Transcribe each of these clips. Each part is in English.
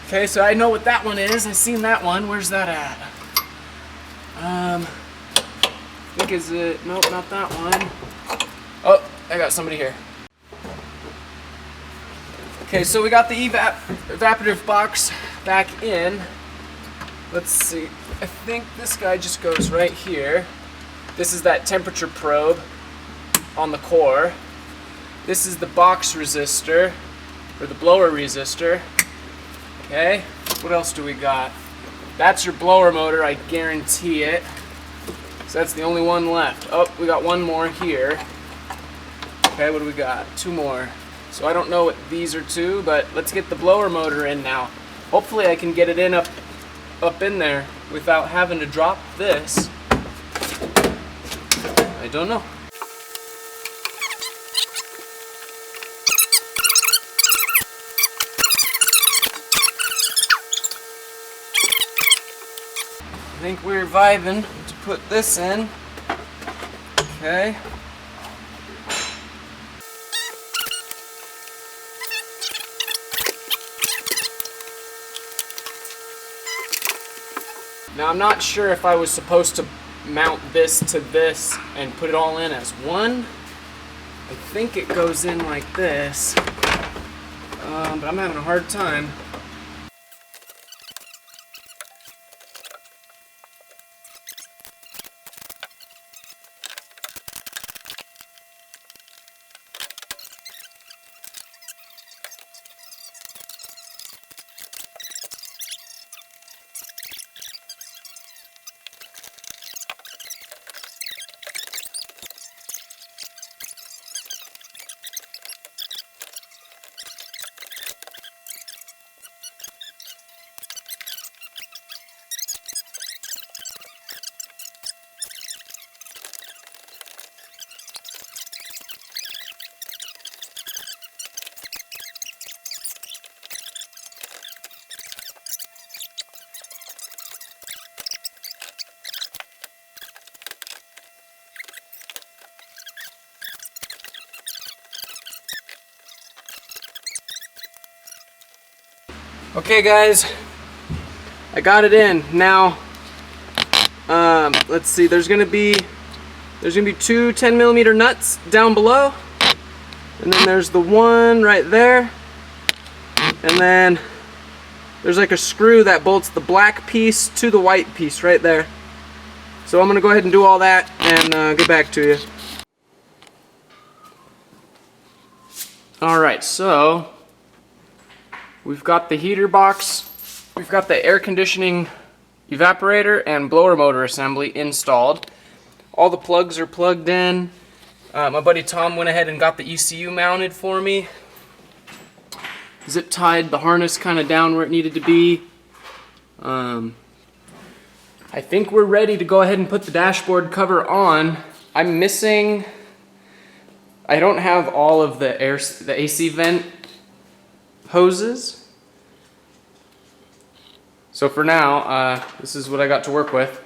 Okay, so I know what that one is. I've seen that one. Where's that at? I think is it, nope, not that one. Oh, I got somebody here. Okay, so we got the evaporative box back in. Let's see, I think this guy just goes right here. This is that temperature probe on the core. This is the box resistor, or the blower resistor. Okay, what else do we got? That's your blower motor, I guarantee it. So that's the only one left. Oh, we got one more here. Okay, what do we got? Two more. So I don't know what these are to, but let's get the blower motor in now. Hopefully I can get it in up in there without having to drop this. I don't know. I think we're vibing to put this in. Okay. Now I'm not sure if I was supposed to mount this to this and put it all in as one. I think it goes in like this, but I'm having a hard time. Okay guys, I got it in. Now, let's see, there's gonna be two 10mm nuts down below, and then there's the one right there, and then there's like a screw that bolts the black piece to the white piece right there. So I'm gonna go ahead and do all that and get back to you. Alright, so we've got the heater box, we've got the air conditioning evaporator and blower motor assembly installed. All the plugs are plugged in. My buddy Tom went ahead and got the ECU mounted for me. Zip tied the harness kind of down where it needed to be. I think we're ready to go ahead and put the dashboard cover on. I'm missing, I don't have all of the AC vent hoses. So for now, this is what I got to work with.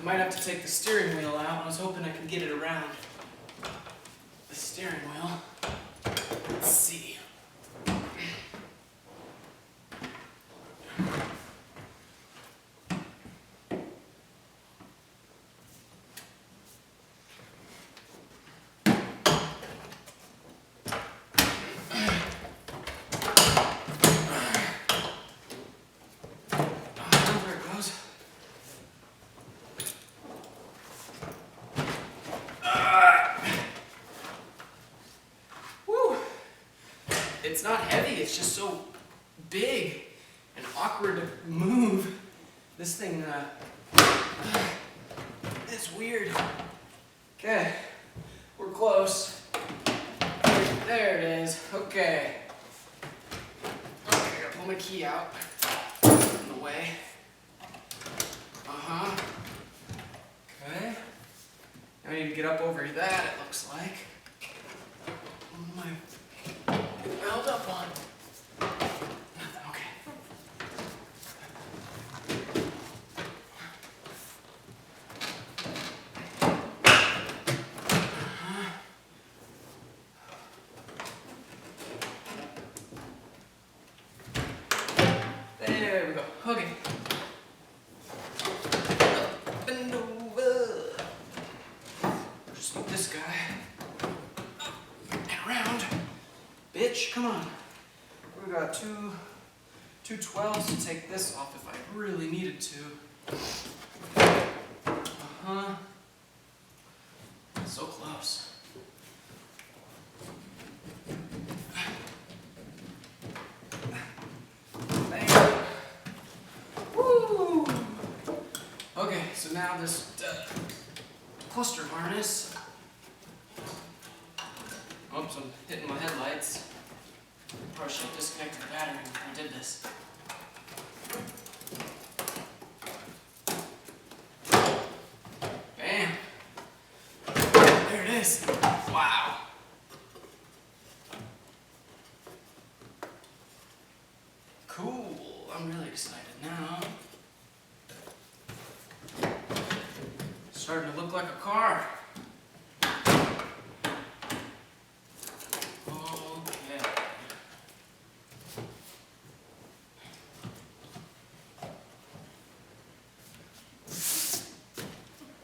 Might have to take the steering wheel out. I was hoping I could get it around the steering wheel. Let's see. It's not heavy, it's just so big and awkward to move. This thing, it's weird. Okay, we're close. There it is, okay. pull my key out. In the way. Okay. Now I need to get up over that, it looks like. What am I held up on? Nothing, okay. There we go. Okay. Bend over. Just move this guy. And around. Bitch, come on. We got two 12s to take this off if I really needed to. So close. Woo! Okay, so now this cluster harness. Oops, I'm hitting my headlights. Probably should have disconnected the battery before I did this. Bam! There it is. Wow. Cool. I'm really excited now. Starting to look like a car. Okay.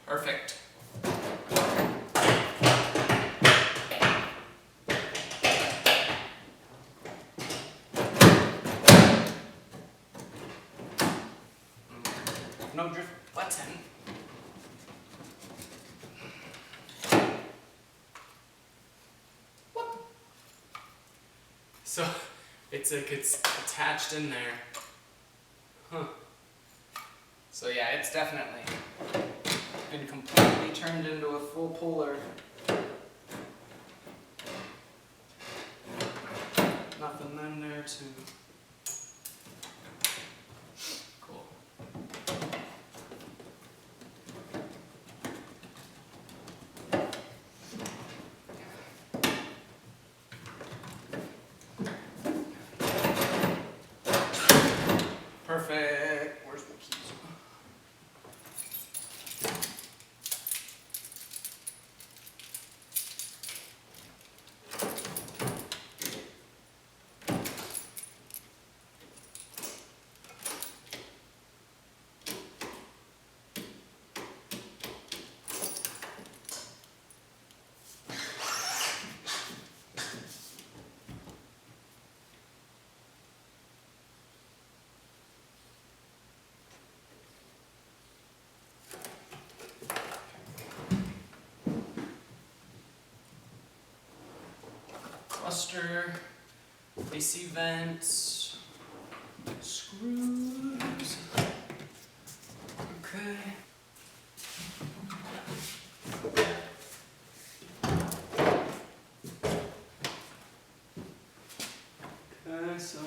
Perfect. No drift button. What? So it's like it's attached in there. Huh. So yeah, it's definitely been completely turned into a full puller. Nothing in there to... Cool. Perfect. Where's my keys? Cluster, AC vents, screws. Okay. Okay, so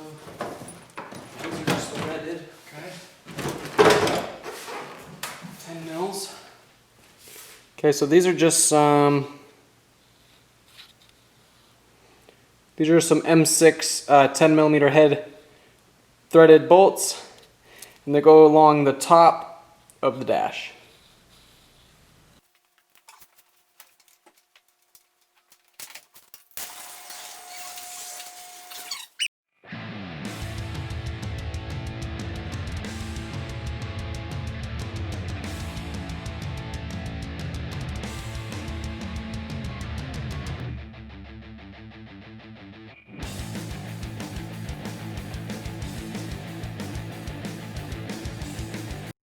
these are just threaded. Okay. 10 mils. Okay, so these are just some. These are some M6 10 millimeter head threaded bolts, and they go along the top of the dash.